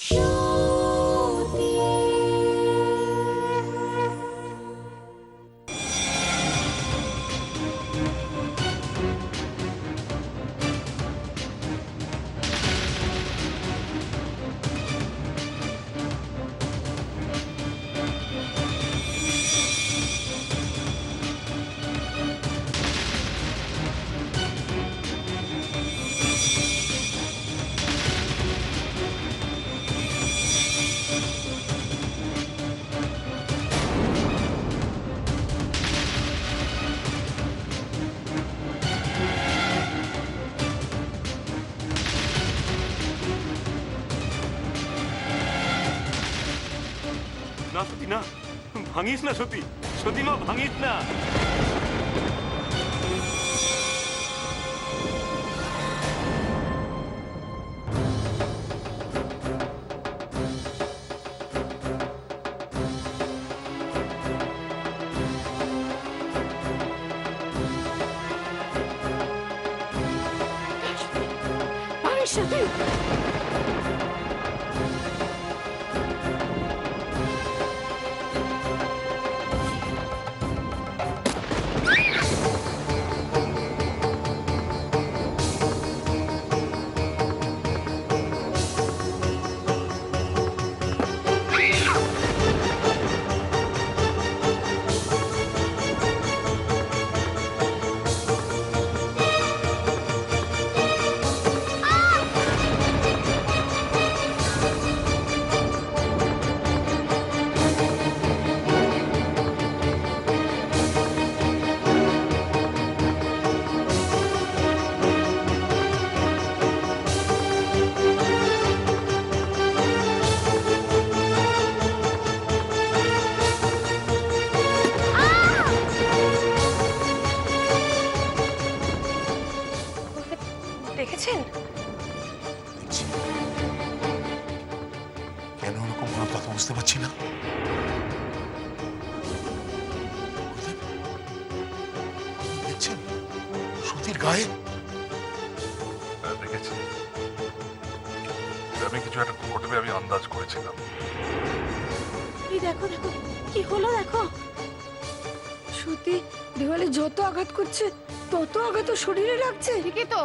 না সতী না, ভাঙিস না সতী, সতী মা ভাঙিস না। সতী দেখেছেন? কেন ওরকম কোনো কথা বুঝতে পারছি না। দেখছেন সতীর গায়ে দেখেছি, আমি কিছু একটা ঘটবে আমি আন্দাজ করেছিলাম। এই দেখো দেখো কি হলো দেখো, সত্যি দেওয়ালে যত আঘাত করছে তত আঘাত শরীরে লাগছে। ঠিকই তো,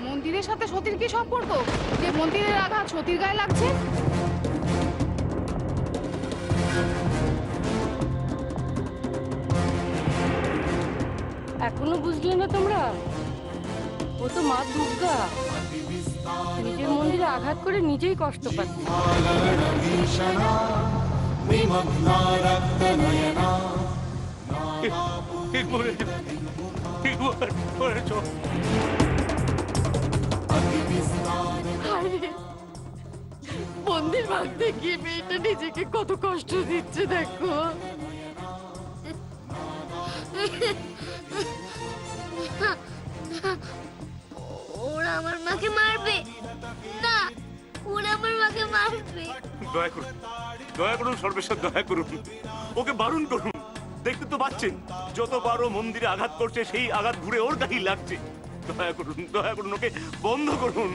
মন্দিরের সাথে সতীর কি সম্পর্ক যে মন্দিরের আঘাত সতীর গায়ে লাগছে? এখনো বুঝলে না তোমরা? ও তো মা দুর্গা, নিজের মন্দিরে আঘাত করে নিজেই কষ্ট পাচ্ছে। মন্দির ভাঙতে গিয়ে মেয়েটা নিজেকে কত কষ্ট দিচ্ছে দেখো। ওরা আমার মাকে মারবে না, ওরা আমার মাকে মারবে। দয়া করুন, দয়া করুন সর্বেশ্বর, দয়া করুন, ওকে বারণ করুন। দেখতে তো পাচ্ছেন যতবার ও মন্দিরে আঘাত করছে সেই আঘাত ঘুরে ওর গায়ে লাগছে। দয়া করুন, দয়া করুন, ওকে বন্ধ করুন।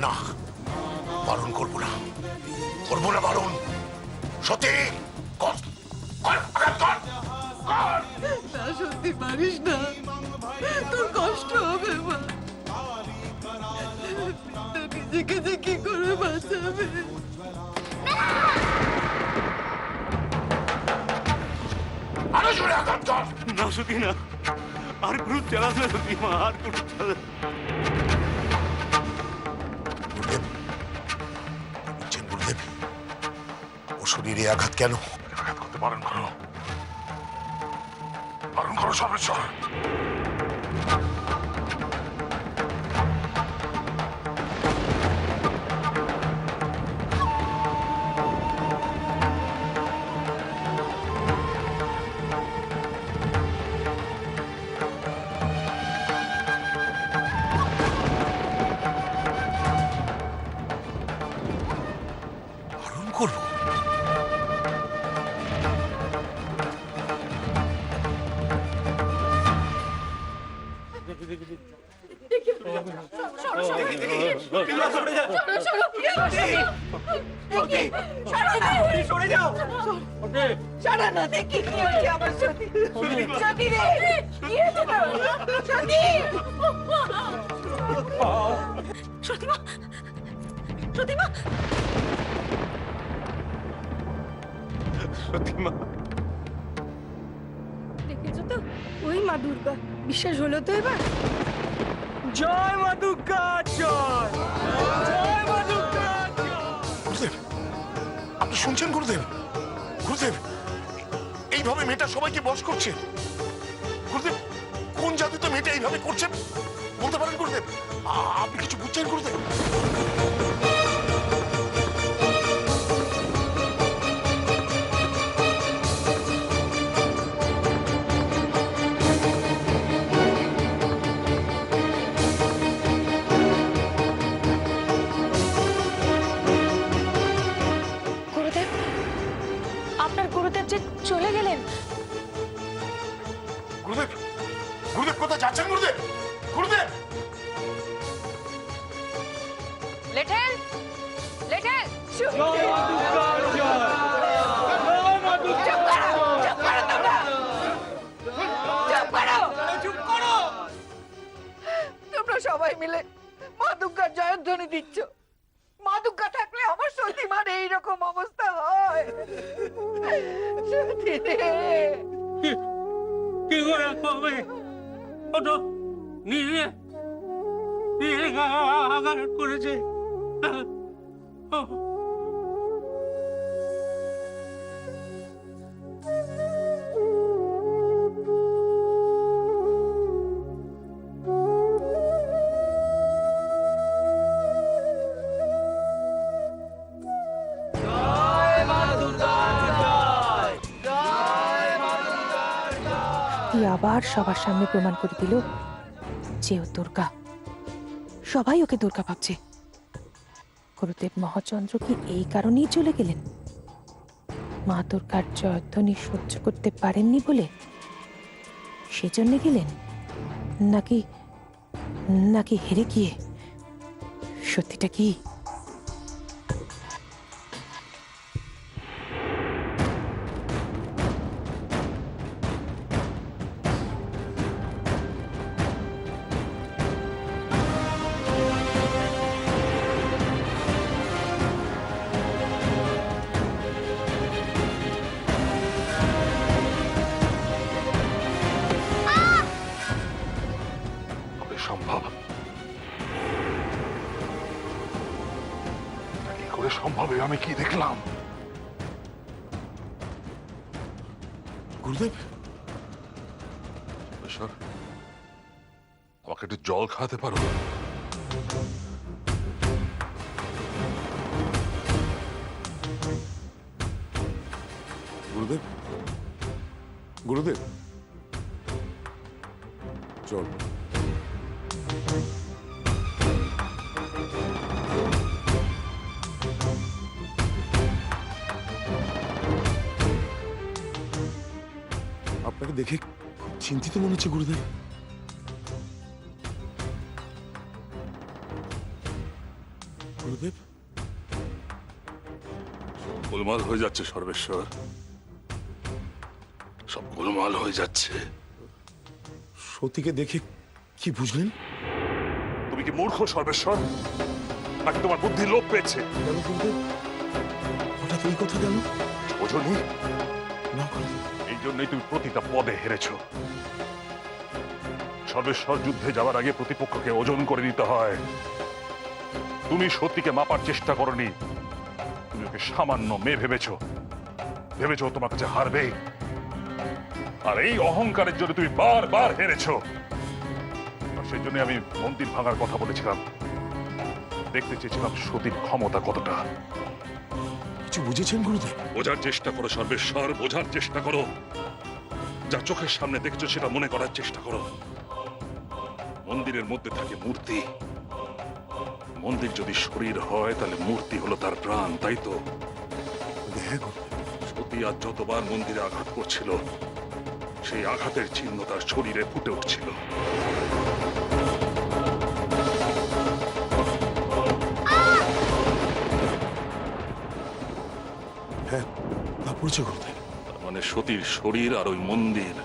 না, বারণ করবো না, করবো না বারণ। সত্যি কর, কর, আঘাত কর, কর। না সত্যি পারিস না, তোর কষ্ট হবে মা, নিজেকে যে কি করে বাঁচাবে। আরো জোরে আঘাত কর। না সত্যি না, আর কোনো চালাস না সত্যি মা, আর কোনো চালাস। গুরুদেব, ও শরীরে আঘাত কেন? আঘাত করতে বারণ করো, বারণ করো সর্বেশ্বর। বারণ করবো? ছাড়া না দেখি কি হয়েছে আমার সতী সতী রে কি হয়েছে তোর? সতী সতীমা সতীমা সতীমা, দেখেছো তো ওই মা দুর্গা। বিশ্বাস হলো তো এবার? জয় মা দুর্গা জয় জয় মা দুর্গা গুরুদেব, আপনি শুনছেন গুরুদেব? গুরুদেব, এইভাবে মেয়েটা সবাইকে বশ করছে। গুরুদেব, কোন জাদুতে মেয়েটা এইভাবে করছে বলতে পারেন গুরুদেব? আপনি কিছু বুঝছেন গুরুদেব? গুরুদেব, আপনার গুরুদেব যে চলে গেলেন। গুরুদেব, গুরুদেব কোথায় যাচ্ছেন গুরুদেব? গুরুদেব, লেটেল লেটেল তোমরা সবাই মিলে মা দুর্গার জয়ধ্বনি দিচ্ছ। মা দুর্গা থাকলে আমার সতীমার এইরকম অবস্থা হয়? সতী রে কি করে হবে? ওটা নিজে নিজে আঘাত করেছে। আবার সবার সামনে প্রমাণ করে দিল যে ও দুর্গা। সবাই ওকে দুর্গা ভাবছে। গুরুদেব মহাচন্দ্র কি এই কারণেই চলে গেলেন? মা দুর্গার জয়ধ্বনি সহ্য করতে পারেননি বলে সেজন্য গেলেন? নাকি নাকি হেরে গিয়ে? সত্যিটা কি? সম্ভব? কি করে সম্ভব? আমি কি দেখলাম? গুরুদেব, আমাকে একটু জল খাওয়াতে পারো? গুরুদেব, গুরুদেব, চল। আপনাকে দেখে খুব চিন্তিত মনে হচ্ছে গুরুদেব। গুরুদেব, গোলমাল হয়ে যাচ্ছে সর্বেশ্বর, সব গোলমাল হয়ে যাচ্ছে। সতীকে দেখে কি বুঝলেন? তুমি কি মূর্খ সর্বেশ্বর, নাকি তোমার বুদ্ধি লোপ পেয়েছে? কেন গুরুদেব, হঠাৎ এই কথা কেন? বোঝনি? না গুরুদেব। এই জন্যই তুমি প্রতিটা পদে হেরেছ। সর্বেশ্বর যুদ্ধে যাওয়ার আগে প্রতিপক্ষকে ওজন করে নিতে হয়। তুমি সত্যিকে মাপার চেষ্টা করনি, তুমি ওকে সামান্য মেয়ে ভেবেছো। তোমার কাছে হারবে, আর এই অহংকারের জন্য তুমি বারবার হেরেছো। আর সেই জন্য আমি মন্দির ভাঙার কথা বলেছিলাম। দেখতে চেয়েছিলাম সতীর ক্ষমতা কতটা। কিছু বুঝেছেন গুরুদেব? বোঝার চেষ্টা করো সর্বেশ্বর, বোঝার চেষ্টা করো। যা চোখের সামনে দেখছো সেটা মনে করার চেষ্টা করো। মন্দিরের মধ্যে থাকে মূর্তি। মন্দির যদি শরীর হয় তাহলে মূর্তি হলো তার প্রাণ, তাই তো? হ্যাঁ গুরুদেব। সতী আজ যতবার মন্দিরে আঘাত করছিল, সেই আঘাতের চিহ্ন তার শরীরে ফুটে উঠছিল। হ্যাঁ তা পড়ছে গুরুদেব। তার মানে সতীর শরীর আর ওই মন্দির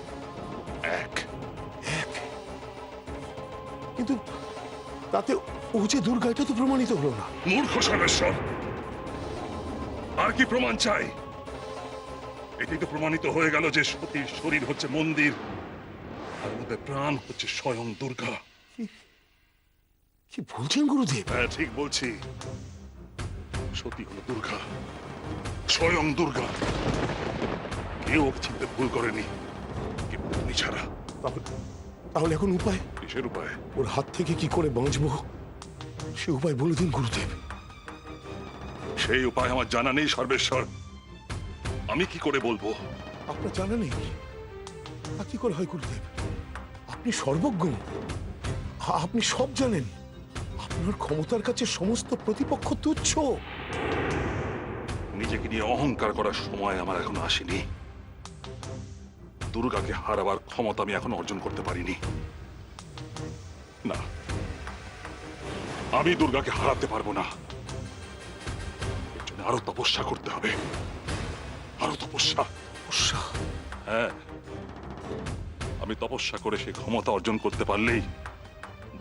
এক। এক, কিন্তু তাতে ও যে দুর্গা এটা তো প্রমাণিত হলো না। মূর্খ সর্বেশ্বর, আর কি প্রমাণ চাই? এটাই তো প্রমাণিত হয়ে গেল যে সতীর শরীর হচ্ছে মন্দির আর ওদের প্রাণ হচ্ছে স্বয়ং দুর্গা। কি বলছেন গুরুদেব? হ্যাঁ ঠিক বলছি, সতী হলো দুর্গা, স্বয়ং দুর্গা। কেউ ওকে চিনতে ভুল করেনি, কিন্তু উনি ছাড়া। তাহলে এখন উপায়? কিসের উপায়? ওর হাত থেকে কি করে বাঁচবো সে উপায় বলে দিন গুরুদেব। সেই উপায় আমার জানা নেই সর্বেশ্বর, আমি কি করে বলবো? আপনার জানা নেই? তা কি করে হয় গুরুদেব? আপনি সর্বজ্ঞ, আপনি সব জানেন। আপনার ক্ষমতার কাছে সমস্ত প্রতিপক্ষ তুচ্ছ। নিজেকে নিয়ে অহংকার করার সময় আমার এখনো আসেনি। দুর্গাকে হারাবার ক্ষমতা আমি এখনো অর্জন করতে পারিনি। না, আমি দুর্গাকে হারাতে পারবো না। এর জন্য আরো তপস্যা করতে হবে, আরো তপস্যা। তপস্যা? হ্যাঁ, আমি তপস্যা করে সেই ক্ষমতা অর্জন করতে পারলেই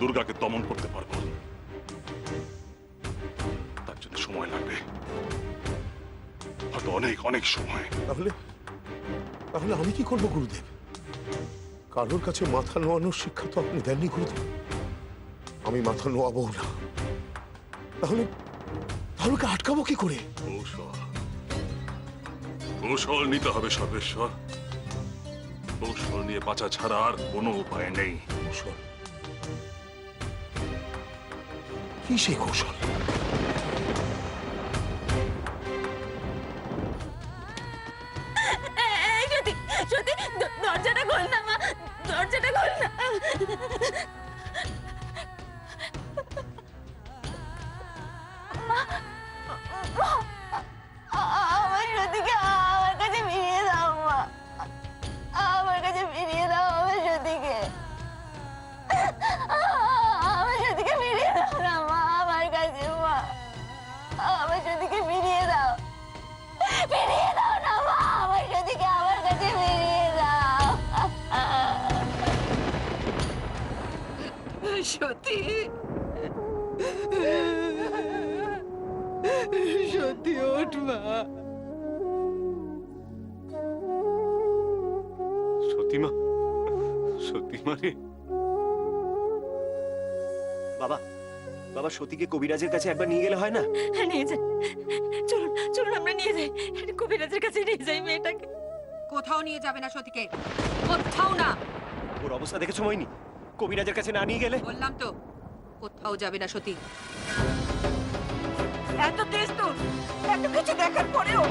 দুর্গাকে দমন করতে পারবো। তার জন্য সময় লাগবে, হয়তো অনেক অনেক সময়। তাহলে তাহলে আমি কি করবো গুরুদেব? কারোর কাছে মাথা নোয়ানোর শিক্ষা তো আপনি দেননি গুরুদেব। আমি মাথা নোয়াবো না। তাহলে তাহলে ওকে আটকাবো কি করে? কৌশল, কৌশল নিতে হবে সর্বেশ্বর। কৌশল নিয়ে বাঁচা ছাড়া আর কোনো উপায় নেই। কৌশল? কি সেই কৌশল? সত্যি সত্যি দরজাটা খোল না মা, দরজাটা খোল না। আমার সতীকে আমার কাছে ফিরিয়ে দাও মা, আমার কাছে ফিরিয়ে দাও আমার সতীকে। আমার সতীকে ফিরিয়ে দাও না মা, আমার কাছে মা, আমার সতীকে ফিরিয়ে দাও, ফিরিয়ে দাও না মা, আমার সতীকে আমার কাছে ফিরিয়ে দাও। সত্যি সত্যি ওঠ মা। সতীমা, সতীমা রে। বাবা, বাবা সতীকে কবিরাজের কাছে একবার নিয়ে গেলে হয় না? হ্যাঁ নিয়ে যাই, চলুন চলুন আমরা নিয়ে যাই, কবিরাজের কাছে নিয়ে যাই মেয়েটাকে। কোথাও নিয়ে যাবে না সতীকে, কোথাও না। ওর অবস্থা দেখেছো মইনি? কবিরাজের কাছে না নিয়ে গেলে? বললাম তো কোথাও যাবে না সতী। এত তেজ তো, এত কিছু দেখার পরেও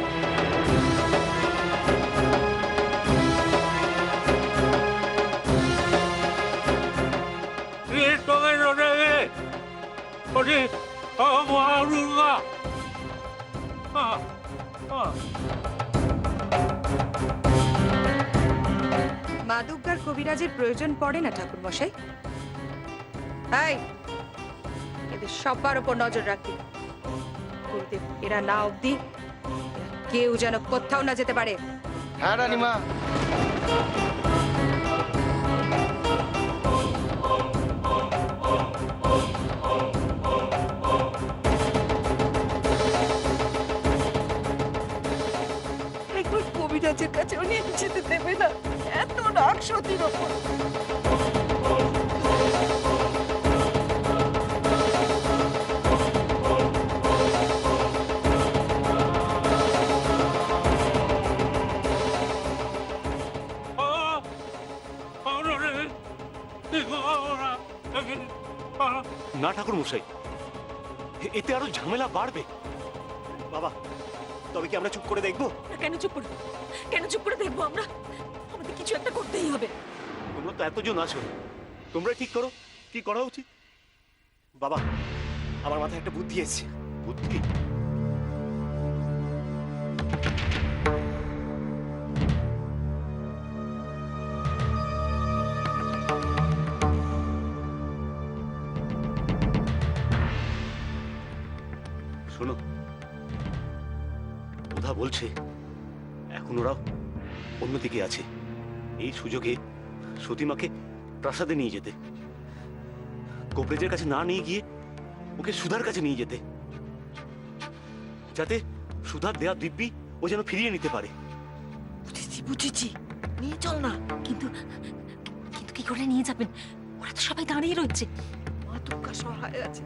তোকে ধরে ওরে ও মহাদুর্গা। মা দুর্গার কবিরাজের প্রয়োজন পড়ে না ঠাকুর মশাই। এই, এদের সবার উপর নজর রাখবি গুরুদেব, এরা না অবধি কেউ যেন কোথাও না যেতে পারে। হ্যাঁ রানীমা। একবার কবিরাজের কাছেও নিয়ে যেতে দেবে না, এত রাগ সতীর ওপর। না ঠাকুর মশাই, এতে আরো ঝামেলা বাড়বে। বাবা, তবে কি আমরা চুপ করে দেখবো? কেন চুপ করে, কেন চুপ করে দেখবো আমরা? আমাদের কিছু একটা করতেই হবে। তোমরা তো এতজন আছো, তোমরা ঠিক করো কি করা উচিত। বাবা, আমার মাথায় একটা বুদ্ধি এসেছে। বুদ্ধি? শোনো, বলছে এখন ওরা অন্যদিকে আছে। এই সুযোগে সতীমাকে প্রাসাদে নিয়ে যেতে, কোবরেজের কাছে না নিয়ে গিয়ে ওকে সুধার কাছে নিয়ে যেতে, যাতে সুধার দেয়া দিব্যি ও যেন ফিরিয়ে নিতে পারে। বুঝেছি বুঝেছি, নিয়ে চল না। কিন্তু কিন্তু কি করে নিয়ে যাবেন? ওরা তো সবাই দাঁড়িয়ে রয়েছে। মা দুর্গা সহায় আছে,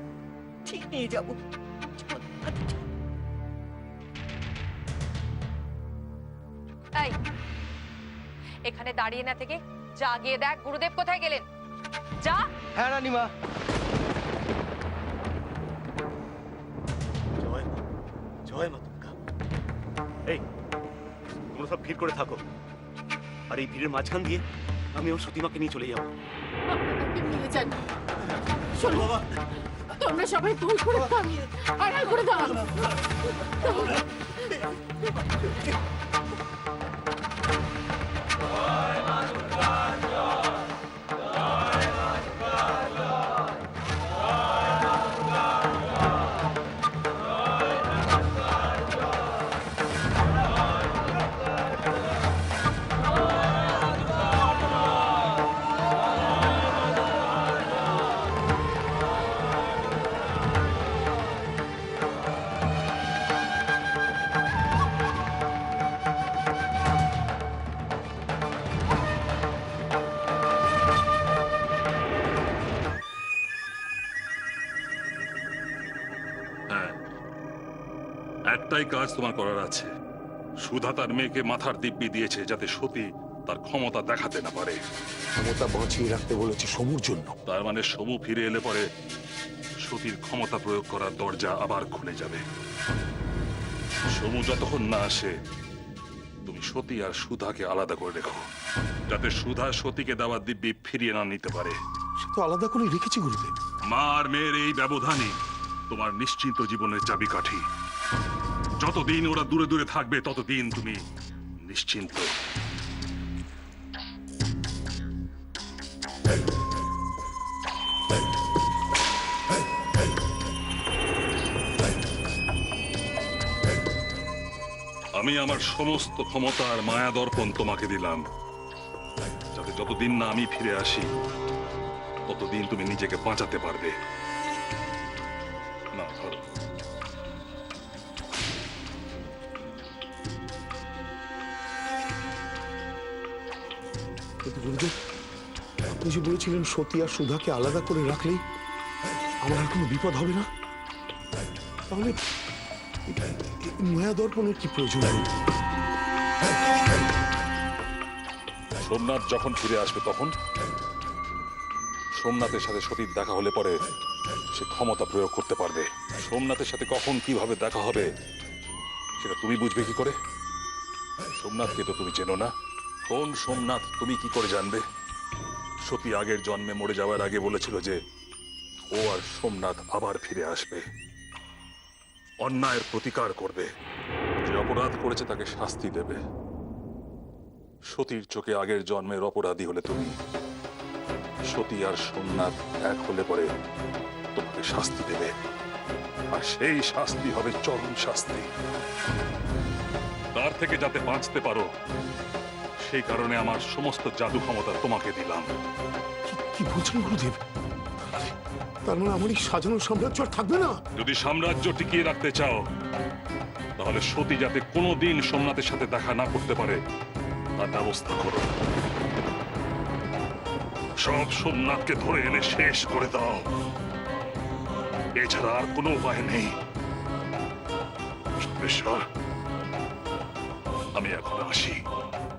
ঠিক নিয়ে যাবো। চল, হাঁটু চল। এই, এখানে দাঁড়িয়ে না থেকে যা গিয়ে দেখ গুরুদেব কোথায় গেলেন। যা। হ্যাঁ রানীমা। জয় মা, জয় মা দুর্গা। এই তোমরা সব ভিড় করে থাকো, আর এই ভিড়ের মাঝখান দিয়ে আমি আমার সতীমাকে নিয়ে চলে যাবো। আপনাকে নিয়ে যান। শোনো বাবা, তোমরা সবাই ভুল করে দাঁড়িয়ে আড়াল করে দাঁড়ান। হ্যাঁ, একটাই কাজ তোমার করার আছে। সুধা তার মেয়েকে মাথার দিব্যি দিয়েছে যাতে সতী তার ক্ষমতা দেখাতে না পারে। ক্ষমতা বাঁচিয়ে রাখতে বলেছে সমুর জন্য। তার মানে সমু ফিরে এলে পরে সতীর ক্ষমতা প্রয়োগ করার দরজা আবার খুলে যাবে। সমু যতক্ষণ না আসে তুমি সতী আর সুধাকে আলাদা করে রেখো, যাতে সুধা সতীকে দেওয়া দিব্যি ফিরিয়ে না নিতে পারে। সে তো আলাদা করে রেখেছি গুরুদেব। মা আর মেয়ের এই ব্যবধানই তোমার নিশ্চিন্ত জীবনের চাবিকাঠি। যতদিন ওরা দূরে দূরে থাকবে ততদিন তুমি নিশ্চিন্ত। আমি আমার সমস্ত ক্ষমতা আর মায়া দর্পণ তোমাকে দিলাম, যাতে যতদিন না আমি ফিরে আসি ততদিন তুমি নিজেকে বাঁচাতে পারবে। না ধরো। কিন্তু গুরুদেব, আপনি যে বলেছিলেন সতী আর সুধাকে আলাদা করে রাখলেই আমার আর কোনো বিপদ হবে না, তাহলে মায়া দর্পণের কি প্রয়োজন? সোমনাথ যখন ফিরে আসবে তখন সোমনাথের সাথে সতীর দেখা হলে পরে সে ক্ষমতা প্রয়োগ করতে পারবে। সোমনাথের সাথে কখন কিভাবে দেখা হবে সেটা তুমি বুঝবে কি করে? সোমনাথকে তো তুমি চেনো না। কোন সোমনাথ তুমি কি করে জানবে? সতী আগের জন্মে মরে যাওয়ার আগে বলেছিল যে ও আর সোমনাথ আবার ফিরে আসবে, অন্যায়ের প্রতিকার করবে, যে অপরাধ করেছে তাকে শাস্তি দেবে। সতীর চোখে আগের জন্মের অপরাধী হলে তুমি, সতী আর সোমনাথ এক হলে পরে তোমাকে শাস্তি দেবে, আর সেই শাস্তি হবে চরম শাস্তি। তার থেকে যাতে বাঁচতে পারো সেই কারণে আমার সমস্ত জাদু ক্ষমতা তোমাকে দিলাম। কি বলছেন গুরুদেব? তার মানে আমার এই সাজানো সাম্রাজ্য আর থাকবে না? যদি সাম্রাজ্য টিকিয়ে রাখতে চাও তাহলে সতী যাতে কোনোদিন সোমনাথের সাথে দেখা না করতে পারে তার ব্যবস্থা করো। সব সোমনাথকে ধরে এনে শেষ করে দাও, এছাড়া আর কোনো উপায় নেই। সর্বেশ্বর, আমি এখন আসি।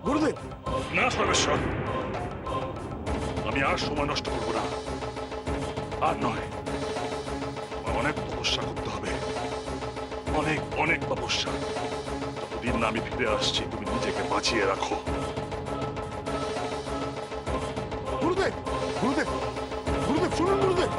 গুরুদেব, না সর্বেশ্বর, আমি আর সময় নষ্ট করবো না। আর নয়, আমার অনেক তপস্যা করতে হবে, অনেক অনেক তপস্যা। যতদিন না আমি ফিরে আসছি তুমি নিজেকে বাঁচিয়ে রাখো। গুরুদেব, গুরুদেব, গুরুদেব শুনুন গুরুদেব।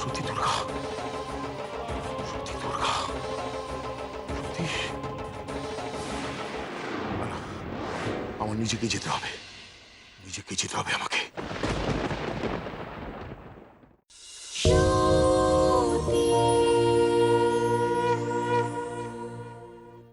সতী দুর্গা, সতী দুর্গা, সতী। আমার নিজেকে যেতে হবে, নিজেকে যেতে হবে আমাকে।